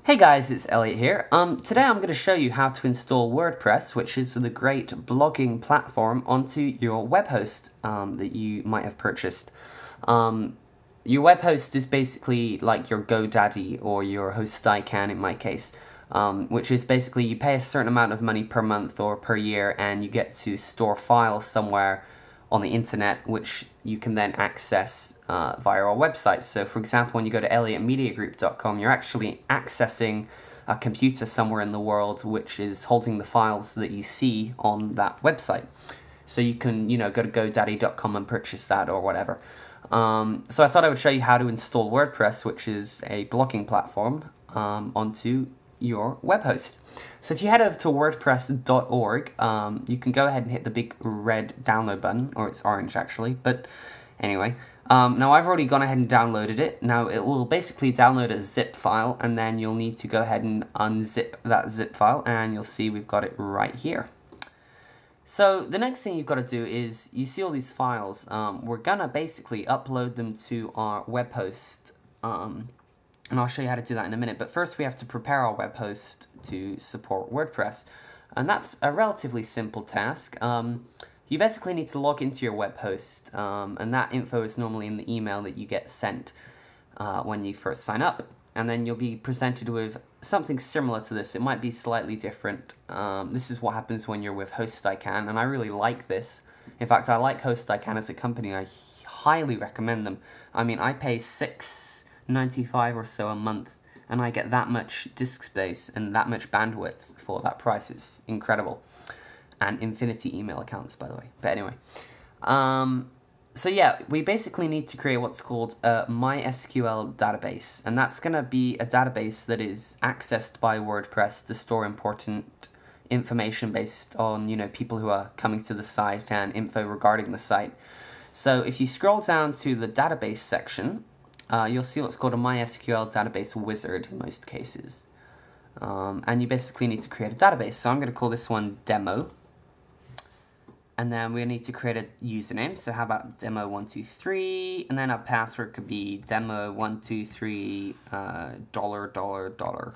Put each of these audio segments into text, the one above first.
Hey guys, it's Elliot here. Today I'm going to show you how to install WordPress, which is the great blogging platform, onto your web host that you might have purchased. Your web host is basically like your GoDaddy or your Hostican in my case, which is basically you pay a certain amount of money per month or per year and you get to store files somewhere on the internet, which you can then access via our website. So for example, when you go to elliottmediagroup.com, you're actually accessing a computer somewhere in the world which is holding the files that you see on that website. So you can, go to godaddy.com and purchase that or whatever. So I thought I would show you how to install WordPress, which is a blogging platform, onto your web host. So if you head over to wordpress.org, you can go ahead and hit the big red download button, or it's orange actually, but anyway. Now I've already gone ahead and downloaded it. Now it will basically download a zip file, and then you'll need to go ahead and unzip that zip file, and you'll see we've got it right here. So the next thing you've got to do is, you see all these files, we're gonna basically upload them to our web host, and I'll show you how to do that in a minute. But first we have to prepare our web host to support WordPress. And that's a relatively simple task. You basically need to log into your web host, and that info is normally in the email that you get sent when you first sign up. And then you'll be presented with something similar to this. It might be slightly different. This is what happens when you're with Hostican, and I really like this. In fact, I like Hostican as a company. I highly recommend them. I mean, I pay $6.95 or so a month, and I get that much disk space and that much bandwidth for that price. It's incredible. And infinity email accounts, by the way. But anyway, so yeah, we basically need to create what's called a MySQL database, and that's going to be a database that is accessed by WordPress to store important information based on, people who are coming to the site and info regarding the site. So if you scroll down to the database section, you'll see what's called a MySQL database wizard in most cases. And you basically need to create a database. So I'm going to call this one demo. And then we need to create a username. So how about demo123? And then our password could be demo123 $.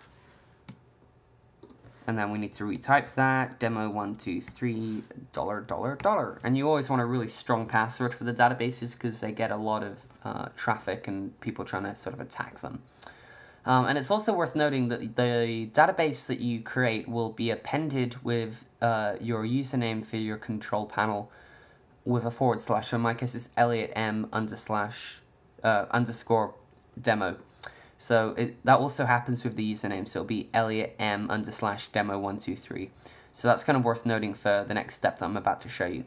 And then we need to retype that, demo123 $. And you always want a really strong password for the databases because they get a lot of traffic and people trying to sort of attack them. And it's also worth noting that the database that you create will be appended with your username for your control panel with a /. So in my case, it's elliottm_demo. So that also happens with the username, so it'll be elliottm_demo123. So that's kind of worth noting for the next step that I'm about to show you.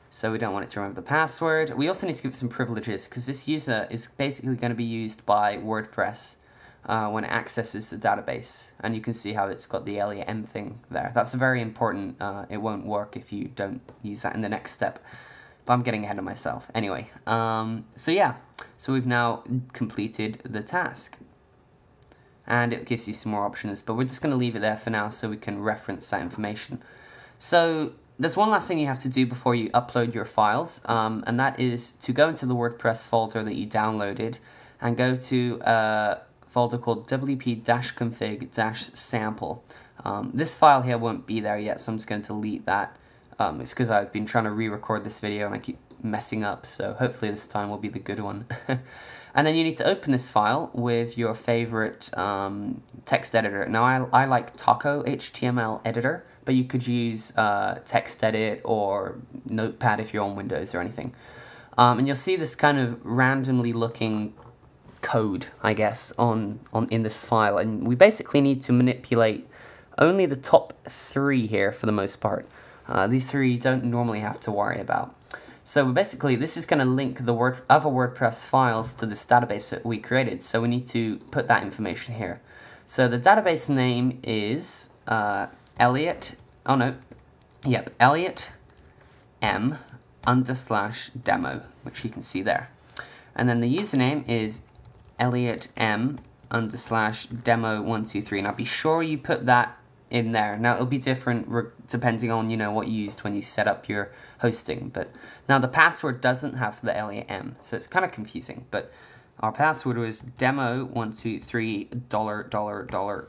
So we don't want it to remember the password. We also need to give it some privileges, because this user is basically going to be used by WordPress when it accesses the database. And you can see how it's got the Elliott M thing there. That's very important. It won't work if you don't use that in the next step. But I'm getting ahead of myself. Anyway, so yeah. So we've now completed the task. And it gives you some more options, but we're just going to leave it there for now so we can reference that information. So there's one last thing you have to do before you upload your files, and that is to go into the WordPress folder that you downloaded and go to a folder called wp-config-sample. This file here won't be there yet, so I'm just going to delete that. It's because I've been trying to re-record this video and I keep messing up, so hopefully this time will be the good one. And then you need to open this file with your favorite text editor. Now I like Taco HTML editor, but you could use TextEdit or Notepad if you're on Windows or anything. And you'll see this kind of randomly looking code, I guess, in this file. And we basically need to manipulate only the top 3 here for the most part. These 3 you don't normally have to worry about. So basically, this is going to link the other WordPress files to this database that we created. So we need to put that information here. So the database name is Elliott M_demo, which you can see there. And then the username is elliottm_demo123. Now be sure you put that in there. Now it'll be different depending on what you used when you set up your hosting, but now the password doesn't have the Elliott M, so it's kind of confusing, but Our password was demo123 $.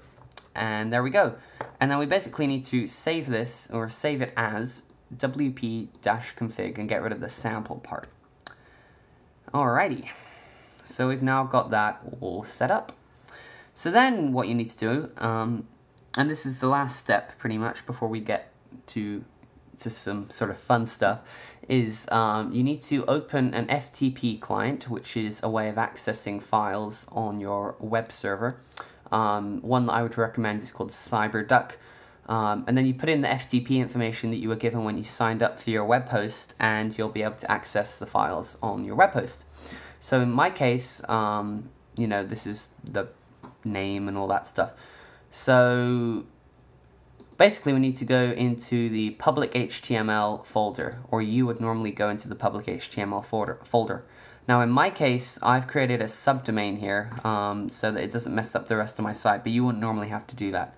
And there we go. And then we basically need to save this, or save it as wp-config, and get rid of the sample part. Alrighty. So we've now got that all set up. So then what you need to do, and this is the last step pretty much before we get to some sort of fun stuff, is you need to open an FTP client, which is a way of accessing files on your web server. One that I would recommend is called CyberDuck. And then you put in the FTP information that you were given when you signed up for your web host, and you'll be able to access the files on your web host. So in my case, you know, this is the name and all that stuff. So basically we need to go into the public HTML folder, or you would normally go into the public HTML folder. Now in my case, I've created a subdomain here so that it doesn't mess up the rest of my site, but you wouldn't normally have to do that.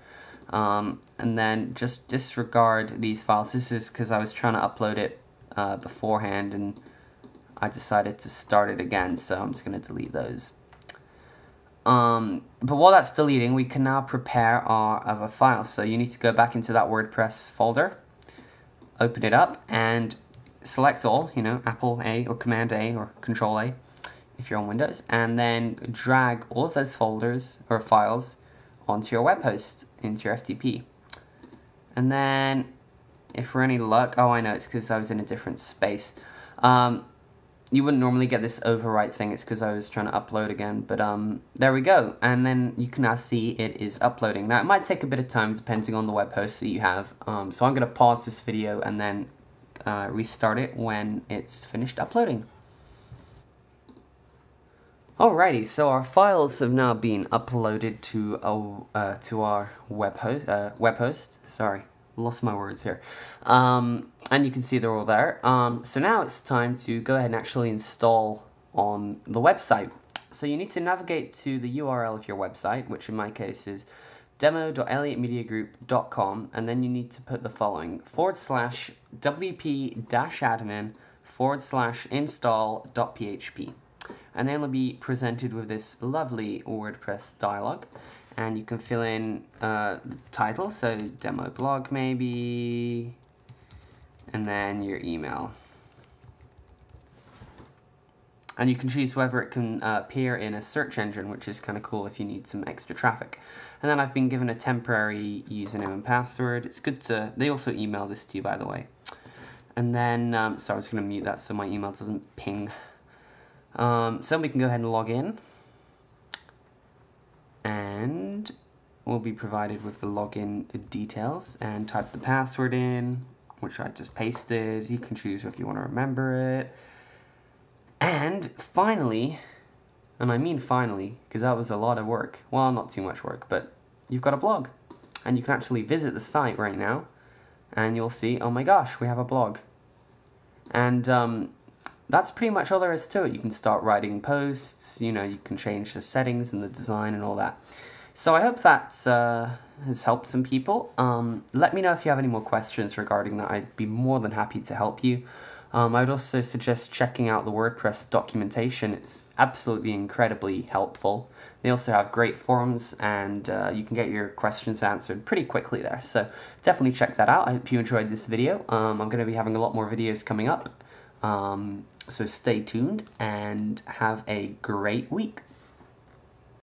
And then just disregard these files. This is because I was trying to upload it beforehand, and I decided to start it again, so I'm just going to delete those. But while that's deleting, we can now prepare our other files. So you need to go back into that WordPress folder, open it up, and select all, you know, Apple A or Command A or Control A if you're on Windows, and then drag all of those folders or files onto your web host into your FTP. And then, if for any luck, oh I know, it's because I was in a different space. You wouldn't normally get this overwrite thing, it's because I was trying to upload again, but there we go, and then you can now see it is uploading. Now it might take a bit of time depending on the web host that you have, so I'm going to pause this video and then restart it when it's finished uploading. Alrighty, so our files have now been uploaded to our web host. Sorry, lost my words here. And you can see they're all there. So now it's time to go ahead and actually install on the website. So you need to navigate to the URL of your website, which in my case is demo.elliottmediagroup.com, and then you need to put the following: /wp-admin/install.php. And then you'll be presented with this lovely WordPress dialog, and you can fill in the title, so demo blog maybe, and then your email. And you can choose whether it can appear in a search engine, which is kind of cool if you need some extra traffic. And then I've been given a temporary username and password. It's good to, they also email this to you, by the way. And then, so I was going to mute that so my email doesn't ping. So we can go ahead and log in. And we'll be provided with the login details, and type the password in, which I just pasted. You can choose if you want to remember it. And finally, and I mean finally, because that was a lot of work. Well, not too much work, but you've got a blog. And you can actually visit the site right now, and you'll see, oh my gosh, we have a blog. And that's pretty much all there is to it. You can start writing posts, you know, you can change the settings and the design and all that. So I hope that has helped some people. Let me know if you have any more questions regarding that. I'd be more than happy to help you. I would also suggest checking out the WordPress documentation. It's absolutely incredibly helpful. They also have great forums, and you can get your questions answered pretty quickly there. So definitely check that out. I hope you enjoyed this video. I'm going to be having a lot more videos coming up. So stay tuned and have a great week.